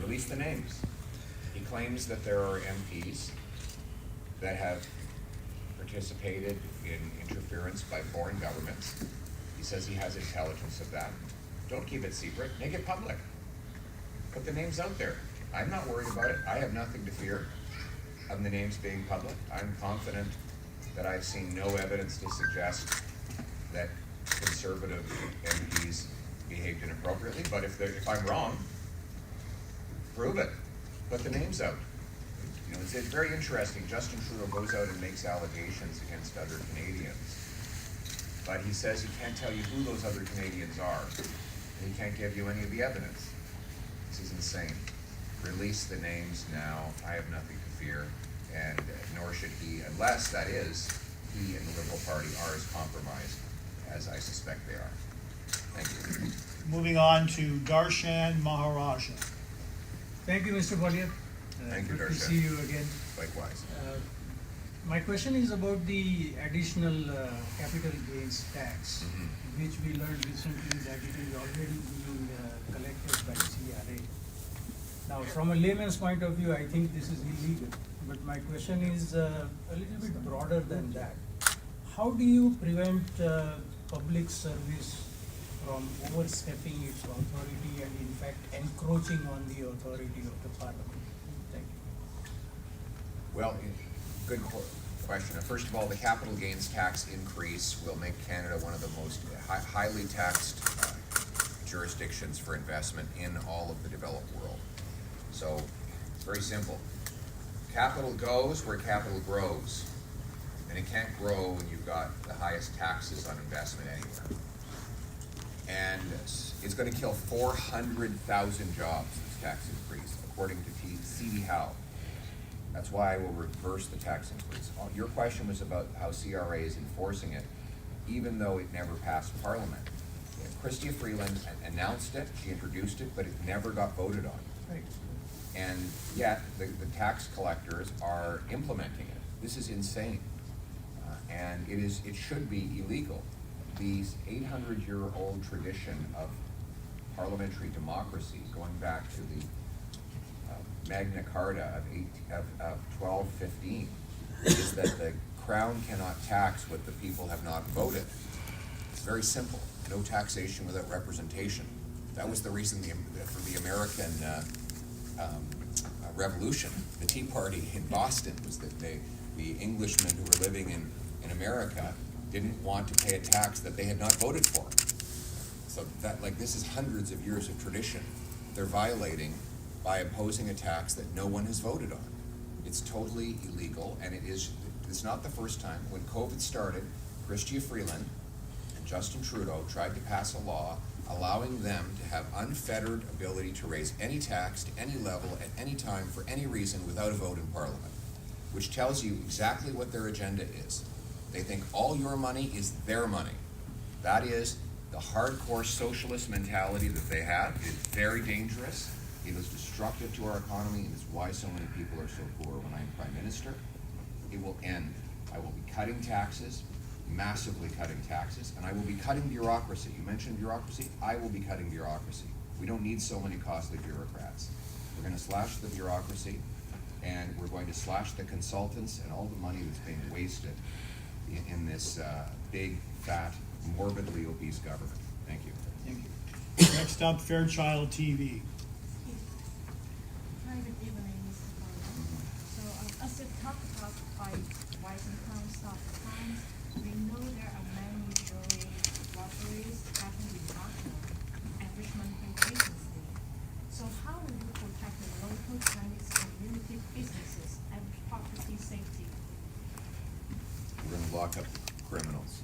release the names. He claims that there are MPs that have participated in interference by foreign governments. He says he has intelligence of that. Don't keep it secret, make it public. Put the names out there. I'm not worried about it. I have nothing to fear of the names being public. I'm confident that I've seen no evidence to suggest that conservative MPs behaved inappropriately, but if I'm wrong, prove it. Put the names out. You know, it's very interesting. Justin Trudeau goes out and makes allegations against other Canadians, but he says he can't tell you who those other Canadians are, and he can't give you any of the evidence. This is insane. Release the names now. I have nothing to fear, and nor should he, unless, that is, he and the Liberal Party are as compromised as I suspect they are. Thank you. Moving on to Darshan Maharaja. Thank you, Mr. Poilievre. Thank you, Good to Darshan. see you again. Likewise. My question is about the additional capital gains tax, which we learned recently that it is already being collected by CRA. Now, from a layman's point of view, I think this is illegal. But my question is a little bit broader than that. How do you prevent public service from overstepping its authority and in fact encroaching on the authority of the parliament? Thank you. Well, good question. First of all, the capital gains tax increase will make Canada one of the most highly taxed jurisdictions for investment in all of the developed world. So it's very simple. Capital goes where capital grows. And it can't grow when you've got the highest taxes on investment anywhere. And it's going to kill 400,000 jobs, this tax increase, according to C.D. Howe. That's why I will reverse the tax increase. Your question was about how CRA is enforcing it, even though it never passed Parliament. Chrystia Freeland announced it, she introduced it, but it never got voted on. Right. And yet, the tax collectors are implementing it. This is insane. And it should be illegal. The 800-year-old tradition of parliamentary democracy, going back to the Magna Carta of 1215, is that the Crown cannot tax what the people have not voted. It's very simple. No taxation without representation. That was the reason for the American Revolution. The Tea Party in Boston was that the Englishmen who were living in America didn't want to pay a tax that they had not voted for. So that, this is hundreds of years of tradition they're violating by imposing a tax that no one has voted on. It's totally illegal, and it's not the first time. When COVID started, Chrystia Freeland and Justin Trudeau tried to pass a law allowing them to have unfettered ability to raise any tax to any level at any time for any reason without a vote in Parliament, which tells you exactly what their agenda is. They think all your money is their money. That is the hardcore socialist mentality that they have. It is very dangerous. It is destructive to our economy, and it's why so many people are so poor. When I'm Prime Minister, it will end. I will be cutting taxes, massively cutting taxes, and I will be cutting bureaucracy. You mentioned bureaucracy. I will be cutting bureaucracy. We don't need so many costly bureaucrats. We're going to slash the bureaucracy, and we're going to slash the consultants and all the money that's being wasted in this big, fat, morbidly obese government. Thank you. Thank you. Next up, Fairchild TV. Hi, good evening, Mr. Poilievre. So, as you talk about rising crime stop crimes, we know there are many jewelry robberies happening in Ottawa and Richmond previously. So, how will you protect the local Chinese community businesses and property safety? We're going to lock up criminals.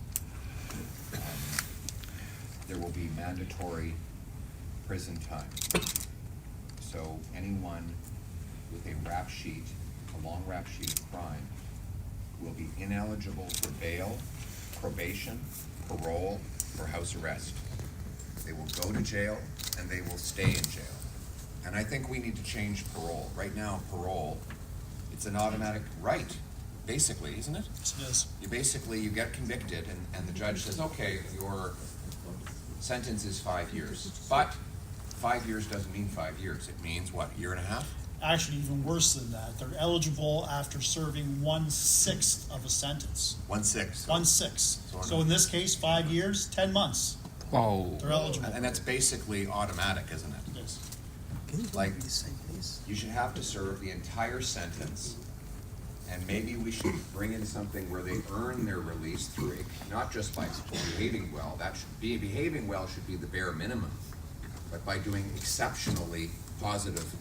There will be mandatory prison time. So anyone with a rap sheet, a long rap sheet of crime, will be ineligible for bail, probation, parole, or house arrest. They will go to jail, and they will stay in jail. And I think we need to change parole. Right now, parole, it's an automatic right, basically, isn't it? Yes. You get convicted, and the judge says, okay, your sentence is 5 years, but 5 years doesn't mean 5 years. It means what, a year and a half? Actually, even worse than that. They're eligible after serving 1/6 of a sentence. 1/6. 1/6. So- So in this case, 5 years, 10 months. Wow. They're eligible. And that's basically automatic, isn't it? Yes. Like, you should have to serve the entire sentence, and maybe we should bring in something where they earn their release through, not just by behaving well, behaving well should be the bare minimum, but by doing exceptionally positive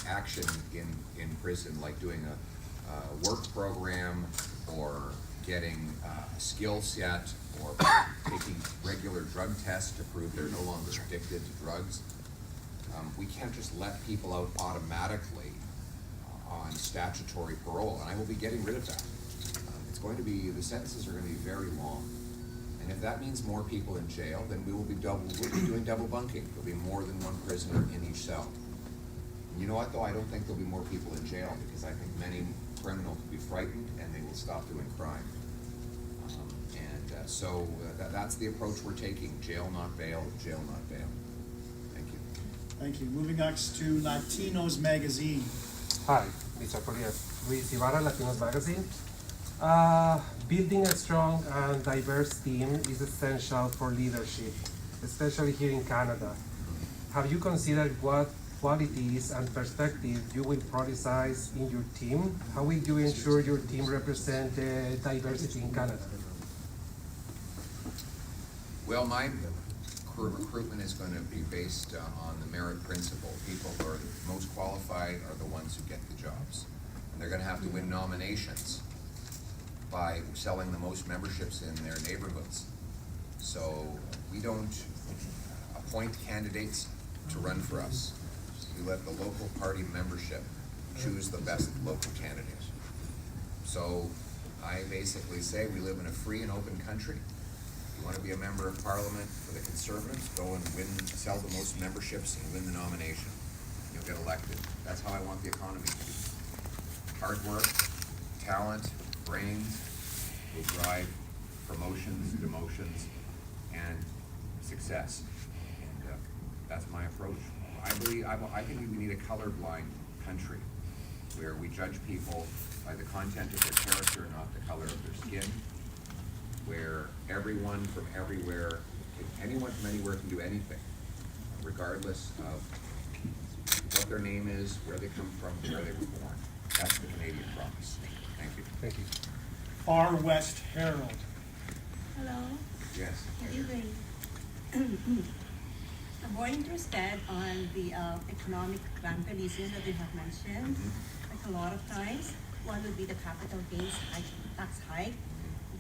action in prison, like doing a work program, or getting a skill set, or taking regular drug tests to prove they're no longer addicted to drugs. We can't just let people out automatically on statutory parole, and I will be getting rid of that. The sentences are going to be very long. And if that means more people in jail, then we'll be doing double bunking. There'll be more than one prisoner in each cell. And you know what, though? I don't think there'll be more people in jail, because I think many criminals will be frightened and they will stop doing crime. So that's the approach we're taking: jail, not bail; jail, not bail. Thank you. Thank you. Moving next to Latinos Magazine. Hi, Mr. Poilievre. Luis Ibarra, Latinos Magazine. Building a strong and diverse team is essential for leadership, especially here in Canada. Have you considered what qualities and perspectives you will prioritize in your team? How will you ensure your team represents the diversity in Canada? Well, my recruitment is going to be based on the merit principle. People who are the most qualified are the ones who get the jobs. And they're going to have to win nominations by selling the most memberships in their neighborhoods. So we don't appoint candidates to run for us. We let the local party membership choose the best local candidate. So I basically say we live in a free and open country. You want to be a member of parliament for the Conservatives, go and sell the most memberships and win the nomination. You'll get elected. That's how I want the economy to be. Hard work, talent, brains will drive promotions, demotions, and success. And that's my approach. I think we need a colorblind country where we judge people by the content of their character, not the color of their skin, where everyone from everywhere, anyone from anywhere can do anything, regardless of what their name is, where they come from, where they were born. That's the Canadian promise. Thank you. Thank you. Far West Herald. Hello, Yes. good evening. I'm more interested on the economic vandalism that you have mentioned. Like a lot of times, one would be the capital gains tax hike,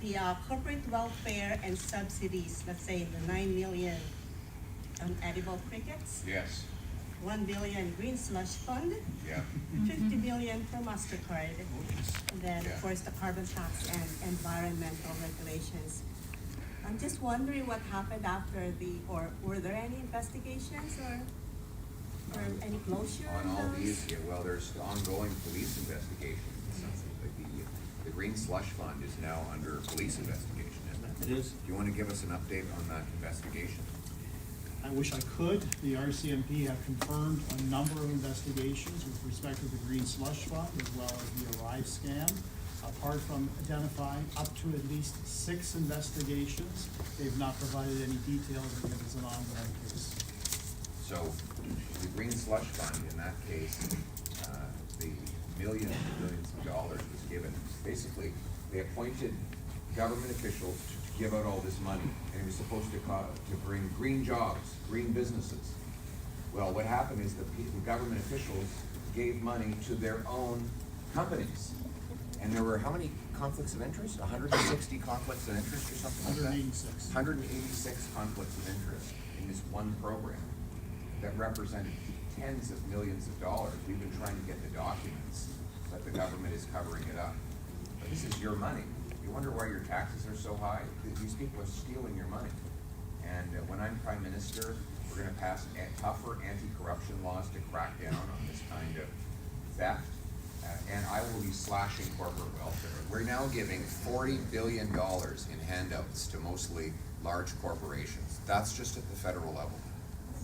the corporate welfare and subsidies, let's say the 9 million edible crickets, Yes. 1 billion green slush fund, Yeah. 50 billion for MasterCard, and then Yeah. of course the carbon tax and environmental regulations. I'm just wondering what happened after or were there any investigations or any closure On on all those? these, well, there's ongoing police investigations. The Green Slush Fund is now under police investigation, isn't it? It is. Do you want to give us an update on that investigation? I wish I could. The RCMP have confirmed a number of investigations with respect to the Green Slush Fund as well as the Arrive scam. Apart from identifying up to at least 6 investigations, they've not provided any details because it's an ongoing case. So, the Green Slush Fund, in that case, the millions and millions of dollars was given. Basically, they appointed government officials to give out all this money, and it was supposed to bring green jobs, green businesses. Well, what happened is the government officials gave money to their own companies. And there were how many conflicts of interest? 160 conflicts of interest or something like that? 186. 186 conflicts of interest in this one program that represented tens of millions of dollars. We've been trying to get the documents, but the government is covering it up. But this is your money. You wonder why your taxes are so high? These people are stealing your money. And when I'm Prime Minister, we're going to pass tougher anti-corruption laws to crack down on this kind of theft. And I will be slashing corporate welfare. We're now giving $40 billion in handouts to mostly large corporations. That's just at the federal level.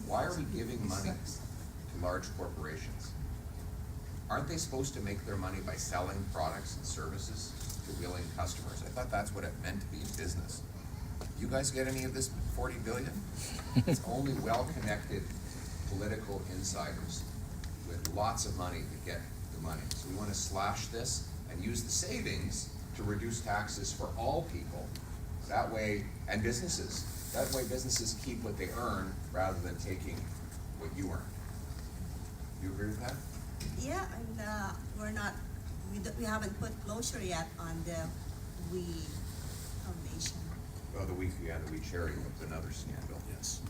Why are we giving money to large corporations? Aren't they supposed to make their money by selling products and services to willing customers? I thought that's what it meant to be in business. You guys get any of this 40 billion? It's only well-connected political insiders with lots of money that get the money. So we want to slash this and use the savings to reduce taxes for all people. That way, and businesses. That way businesses keep what they earn rather than taking what you earn. You agree with that? Yeah, and we haven't put closure yet on the We Foundation. Well, the We Charity was another scandal. Yes.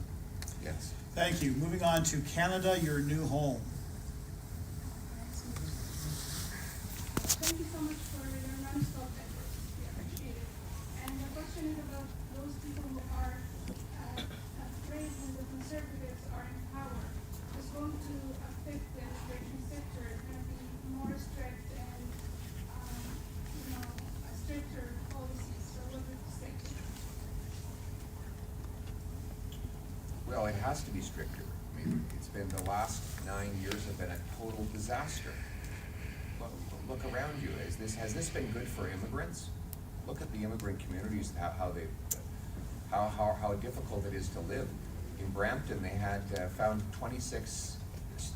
Yes. Thank you. Moving on to Canada, your new home. Thank you so much for your non-stop efforts. We appreciate it. And the question is about those people who are afraid when the conservatives are in power. It's going to affect the immigration sector. It's going to be more strict and, a stricter policies. So what would you say? Well, it has to be stricter. I mean, it's been the last 9 years have been a total disaster. Look around you. Has this been good for immigrants? Look at the immigrant communities, how difficult it is to live. In Brampton, they had found 26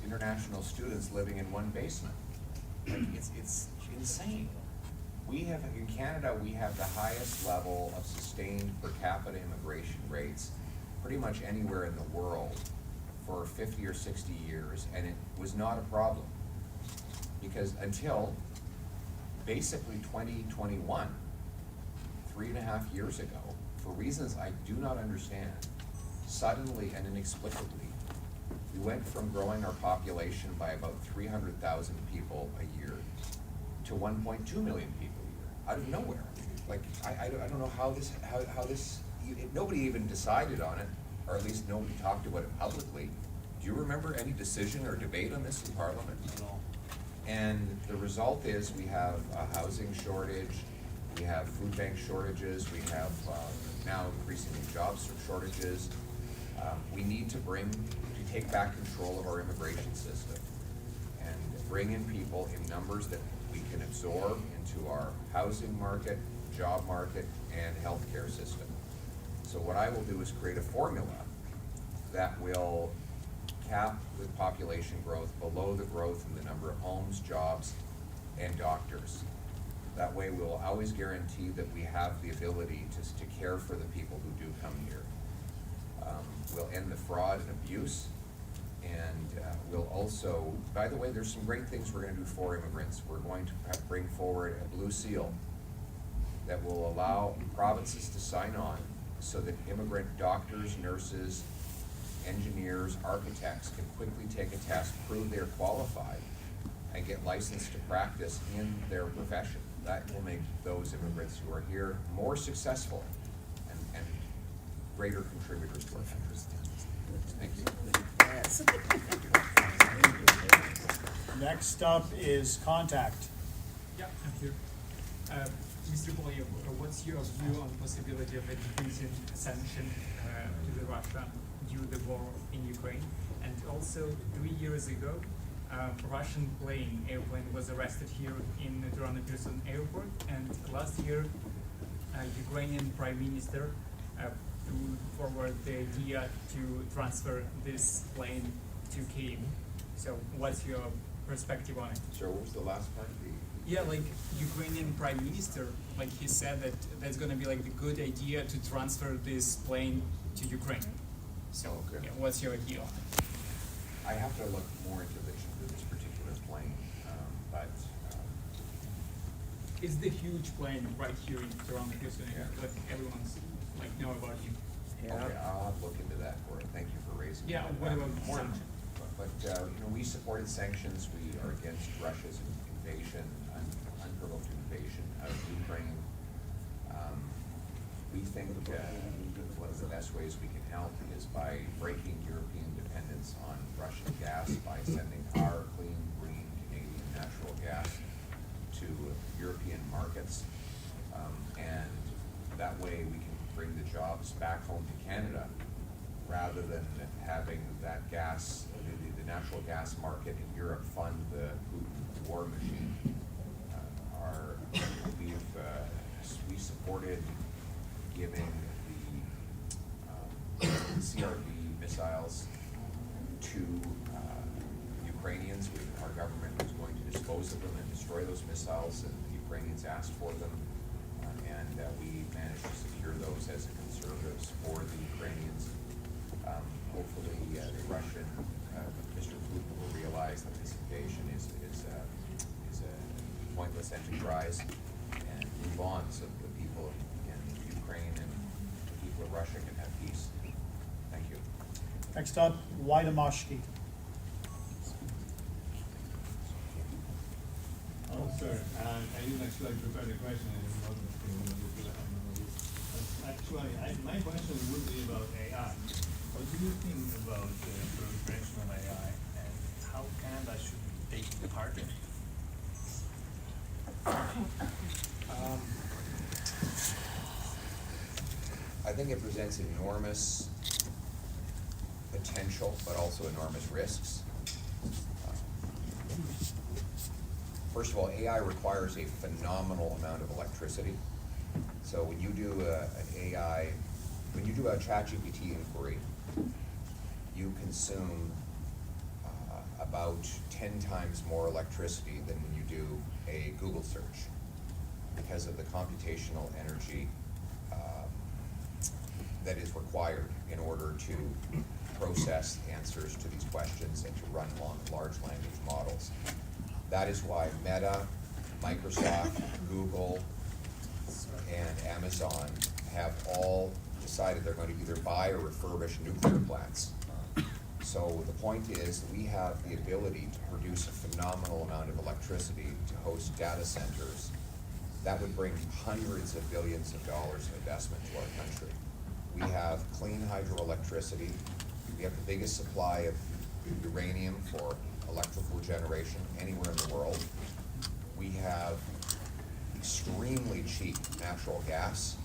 international students living in one basement. Like, it's insane. In Canada, we have the highest level of sustained per capita immigration rates pretty much anywhere in the world for 50 or 60 years, and it was not a problem. Because until basically 2021, 3.5 years ago, for reasons I do not understand, suddenly and inexplicably, we went from growing our population by about 300,000 people a year to 1.2 million people a year, out of nowhere. Like, I don't know how this, nobody even decided on it, or at least nobody talked about it publicly. Do you remember any decision or debate on this in Parliament? No. And the result is we have a housing shortage, we have food bank shortages, we have now increasingly jobs shortages. We need to take back control of our immigration system and bring in people in numbers that we can absorb into our housing market, job market, and healthcare system. So what I will do is create a formula that will cap the population growth below the growth in the number of homes, jobs, and doctors. That way we'll always guarantee that we have the ability to care for the people who do come here. We'll end the fraud and abuse, and we'll also, by the way, there's some great things we're going to do for immigrants. We're going to bring forward a blue seal that will allow provinces to sign on so that immigrant doctors, nurses, engineers, architects can quickly take a test, prove they're qualified, and get licensed to practice in their profession. That will make those immigrants who are here more successful and greater contributors to our country. Thank you. Yes. Next up is Contact. Yeah, I'm here. Mr. Poilievre, what's your view on the possibility of a decreasing sanction to the Russia due to the war in Ukraine? And also, 3 years ago, a Russian airplane was arrested here in Toronto Pearson Airport, and last year, Ukrainian Prime Minister put forward the idea to transfer this plane to Kyiv. So, what's your perspective on it? Sure, what was the last part? Yeah, like Ukrainian Prime Minister, like he said that that's gonna be like the good idea to transfer this plane to Ukraine. So, Okay. yeah, what's your idea on it? I have to look more into this particular plane, but It's the huge plane right here in Toronto, Houston, Yeah. like everyone's like know about it. okay, I'll have to look into that for it. Thank you for raising Yeah, that. what about More- sanctions? But we supported sanctions. We are against Russia's invasion, unprovoked invasion of Ukraine. We think one of the best ways we can help is by breaking European dependence on Russian gas by sending our clean, green Canadian natural gas to European markets. And that way we can bring the jobs back home to Canada rather than having that gas, the natural gas market in Europe fund the Putin war machine, we supported giving the CRB missiles to Ukrainians. Our government was going to dispose of them and destroy those missiles, and the Ukrainians asked for them, and we managed to secure those as conservatives for the Ukrainians. Hopefully, the Russian, Mr. Putin will realize that this invasion is a pointless enterprise and move on so that the people in Ukraine and the people of Russia can have peace. Thank you. Next up, Wojciechowski. Oh, sir, I didn't actually prepare the question. I didn't know that you were going to do that. Actually, my question would be about AI. What do you think about the proliferation of AI, and how Canada should take part in it? I think it presents enormous potential, but also enormous risks. First of all, AI requires a phenomenal amount of electricity. So when you do when you do a ChatGPT inquiry, you consume about 10 times more electricity than when you do a Google search because of the computational energy that is required in order to process answers to these questions and to run large language models. That is why Meta, Microsoft, Google, and Amazon have all decided they're going to either buy or refurbish nuclear plants. So the point is that we have the ability to produce a phenomenal amount of electricity to host data centers. That would bring hundreds of billions of dollars of investment to our country. We have clean hydroelectricity. We have the biggest supply of uranium for electrical generation anywhere in the world. We have extremely cheap natural gas.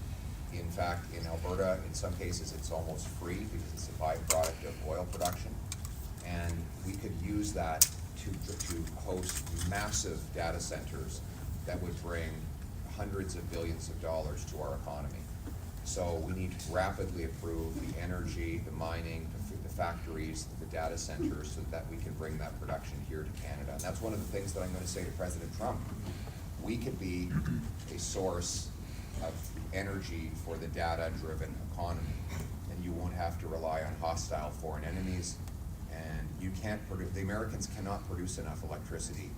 In fact, in Alberta, in some cases, it's almost free because it's a byproduct of oil production. And we could use that to host massive data centers that would bring hundreds of billions of dollars to our economy. So we need to rapidly improve the energy, the mining, the factories, the data centers, so that we can bring that production here to Canada. And that's one of the things that I'm going to say to President Trump. We could be a source of energy for the data-driven economy, and you won't have to rely on hostile foreign enemies. And you can't produce, the Americans cannot produce enough electricity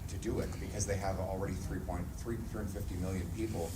to do it because they have already 350 million people